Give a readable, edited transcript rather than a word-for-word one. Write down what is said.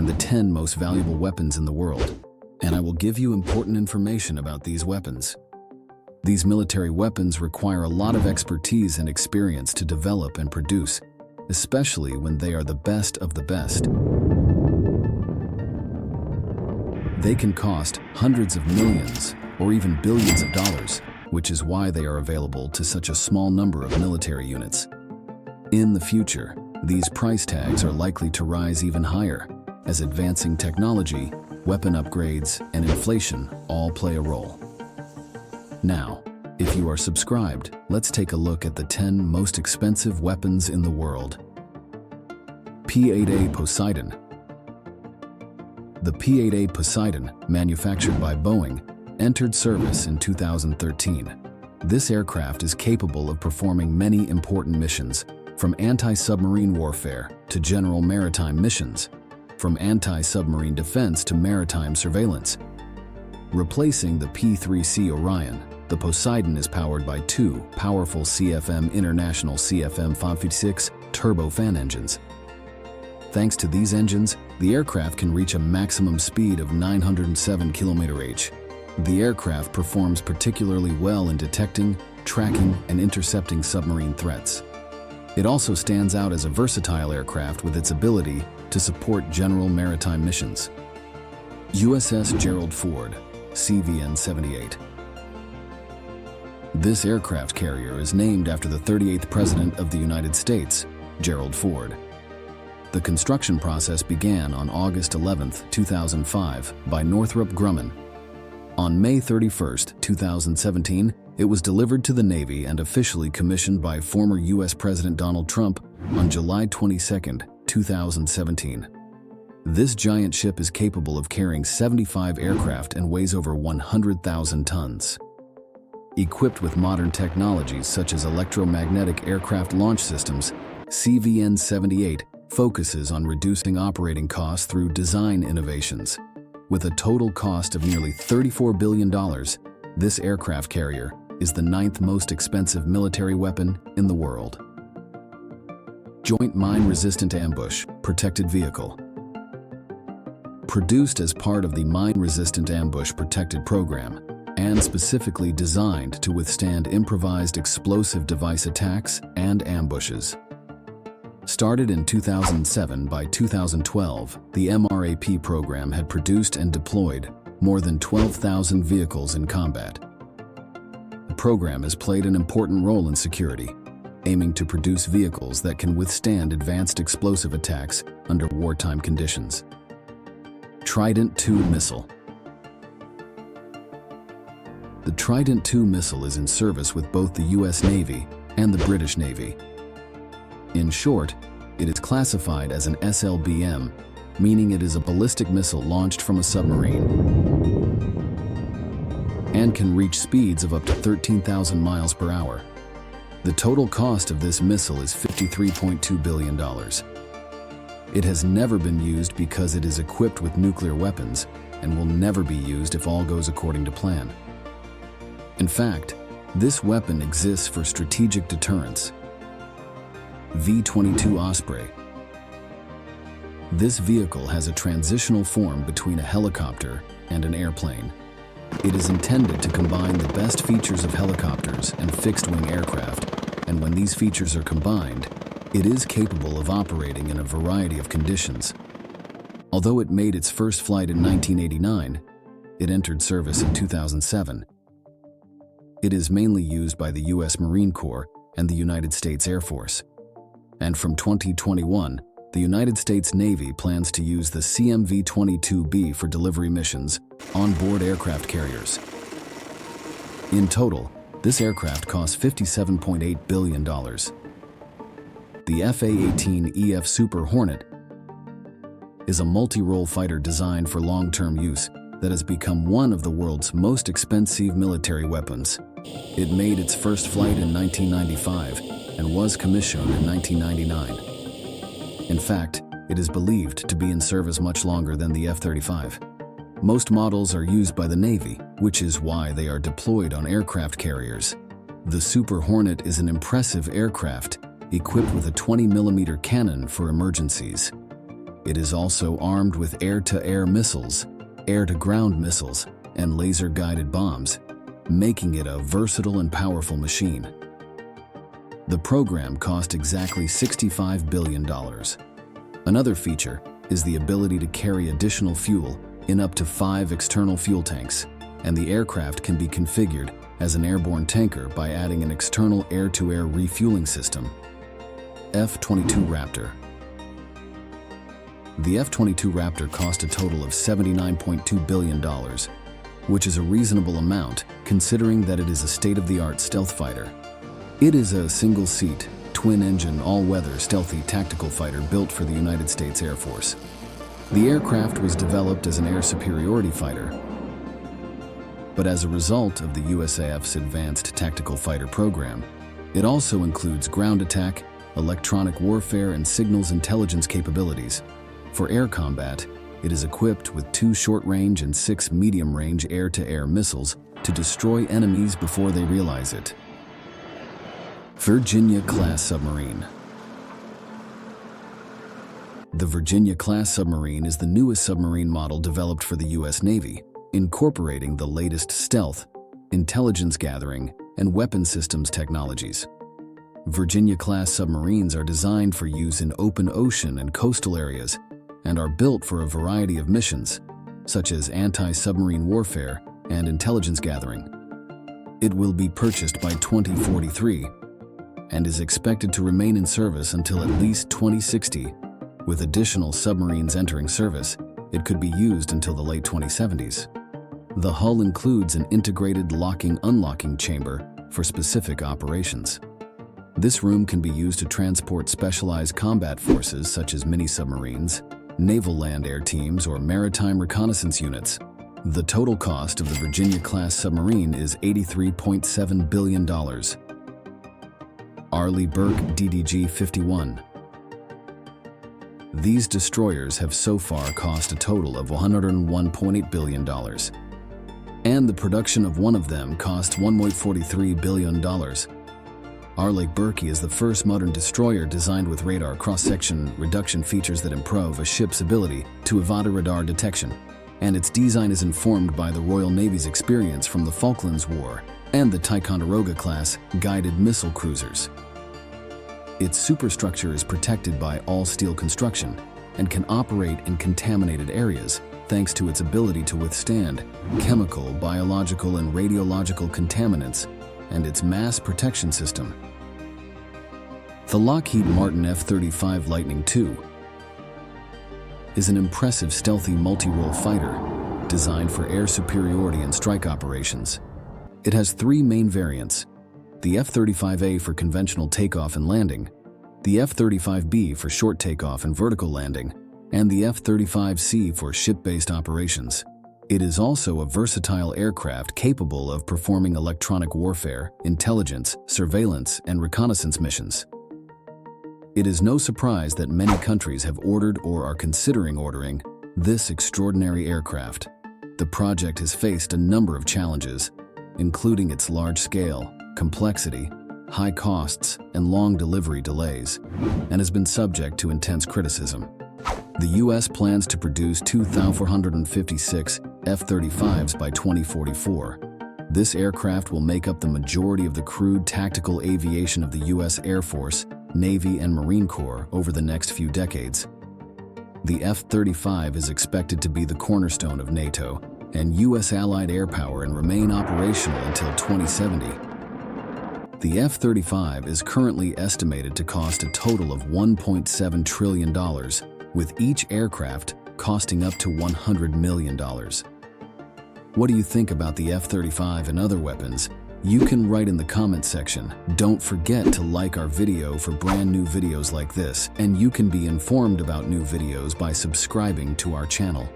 the 10 most valuable weapons in the world, and I will give you important information about these weapons. These military weapons require a lot of expertise and experience to develop and produce, especially when they are the best of the best. They can cost hundreds of millions or even billions of dollars, which is why they are available to such a small number of military units. In the future, these price tags are likely to rise even higher, as advancing technology, weapon upgrades, and inflation all play a role. Now, if you are subscribed, let's take a look at the 10 most expensive weapons in the world. P-8A Poseidon. The P-8A Poseidon, manufactured by Boeing, entered service in 2013. This aircraft is capable of performing many important missions, from anti-submarine warfare to general maritime missions, from anti-submarine defense to maritime surveillance. Replacing the P-3C Orion, the Poseidon is powered by two powerful CFM International CFM56 turbofan engines. Thanks to these engines, the aircraft can reach a maximum speed of 907 km/h. The aircraft performs particularly well in detecting, tracking, and intercepting submarine threats. It also stands out as a versatile aircraft with its ability to support general maritime missions. USS Gerald Ford, CVN-78. This aircraft carrier is named after the 38th President of the United States, Gerald Ford. The construction process began on August 11, 2005, by Northrop Grumman. On May 31, 2017, it was delivered to the Navy and officially commissioned by former U.S. President Donald Trump on July 22, 2017. This giant ship is capable of carrying 75 aircraft and weighs over 100,000 tons. Equipped with modern technologies such as electromagnetic aircraft launch systems, CVN-78 focuses on reducing operating costs through design innovations. With a total cost of nearly $34 billion, this aircraft carrier is the 9th most expensive military weapon in the world. Joint Mine-Resistant Ambush Protected Vehicle. Produced as part of the Mine-Resistant Ambush Protected Program, and specifically designed to withstand improvised explosive device attacks and ambushes. Started in 2007, by 2012, the MRAP program had produced and deployed more than 12,000 vehicles in combat. The program has played an important role in security, aiming to produce vehicles that can withstand advanced explosive attacks under wartime conditions. Trident II missile. The Trident II missile is in service with both the U.S. Navy and the British Navy. In short, it is classified as an SLBM, meaning it is a ballistic missile launched from a submarine and can reach speeds of up to 13,000 miles per hour. The total cost of this missile is $53.2 billion. It has never been used because it is equipped with nuclear weapons and will never be used if all goes according to plan. In fact, this weapon exists for strategic deterrence. V-22 Osprey. This vehicle has a transitional form between a helicopter and an airplane. It is intended to combine the best features of helicopters and fixed-wing aircraft, and when these features are combined, it is capable of operating in a variety of conditions. Although it made its first flight in 1989, it entered service in 2007. It is mainly used by the U.S. Marine Corps and the United States Air Force. And from 2021, the United States Navy plans to use the CMV-22B for delivery missions on board aircraft carriers. In total, this aircraft costs $57.8 billion. The F/A-18EF Super Hornet is a multi-role fighter designed for long-term use that has become one of the world's most expensive military weapons. It made its first flight in 1995 and was commissioned in 1999. In fact, it is believed to be in service much longer than the F-35. Most models are used by the Navy, which is why they are deployed on aircraft carriers. The Super Hornet is an impressive aircraft equipped with a 20mm cannon for emergencies. It is also armed with air-to-air missiles, air-to-ground missiles, and laser-guided bombs, making it a versatile and powerful machine. The program cost exactly $65 billion. Another feature is the ability to carry additional fuel in up to 5 external fuel tanks, and the aircraft can be configured as an airborne tanker by adding an external air-to-air refueling system. F-22 Raptor. The F-22 Raptor cost a total of $79.2 billion, which is a reasonable amount considering that it is a state-of-the-art stealth fighter. It is a single-seat, twin-engine, all-weather stealthy tactical fighter built for the United States Air Force. The aircraft was developed as an air superiority fighter, but as a result of the USAF's Advanced Tactical Fighter program, it also includes ground attack, electronic warfare, and signals intelligence capabilities. For air combat, it is equipped with 2 short-range and 6 medium-range air-to-air missiles to destroy enemies before they realize it. Virginia-class submarine. The Virginia-class submarine is the newest submarine model developed for the U.S. Navy, incorporating the latest stealth, intelligence gathering, and weapon systems technologies. Virginia-class submarines are designed for use in open ocean and coastal areas and are built for a variety of missions, such as anti-submarine warfare and intelligence gathering. It will be purchased by 2043 and is expected to remain in service until at least 2060. With additional submarines entering service, it could be used until the late 2070s. The hull includes an integrated locking-unlocking chamber for specific operations. This room can be used to transport specialized combat forces such as mini-submarines, naval land-air teams, or maritime reconnaissance units. The total cost of the Virginia-class submarine is $83.7 billion. Arleigh Burke DDG-51. These destroyers have so far cost a total of $101.8 billion, and the production of one of them cost $1.43 billion. Arleigh Burke is the first modern destroyer designed with radar cross-section reduction features that improve a ship's ability to evade radar detection, and its design is informed by the Royal Navy's experience from the Falklands War and the Ticonderoga-class guided missile cruisers. Its superstructure is protected by all-steel construction and can operate in contaminated areas thanks to its ability to withstand chemical, biological, and radiological contaminants and its mass protection system. The Lockheed Martin F-35 Lightning II is an impressive stealthy multi-role fighter designed for air superiority and strike operations. It has 3 main variants: the F-35A for conventional takeoff and landing, the F-35B for short takeoff and vertical landing, and the F-35C for ship-based operations. It is also a versatile aircraft capable of performing electronic warfare, intelligence, surveillance, and reconnaissance missions. It is no surprise that many countries have ordered or are considering ordering this extraordinary aircraft. The project has faced a number of challenges, including its large scale, complexity, high costs, and long delivery delays, and has been subject to intense criticism. The U.S. plans to produce 2,456 F-35s by 2044. This aircraft will make up the majority of the crewed tactical aviation of the U.S. Air Force, Navy, and Marine Corps over the next few decades. The F-35 is expected to be the cornerstone of NATO and U.S. allied air power and remain operational until 2070. The F-35 is currently estimated to cost a total of $1.7 trillion, with each aircraft costing up to $100 million. What do you think about the F-35 and other weapons? You can write in the comment section. Don't forget to like our video for brand new videos like this, and you can be informed about new videos by subscribing to our channel.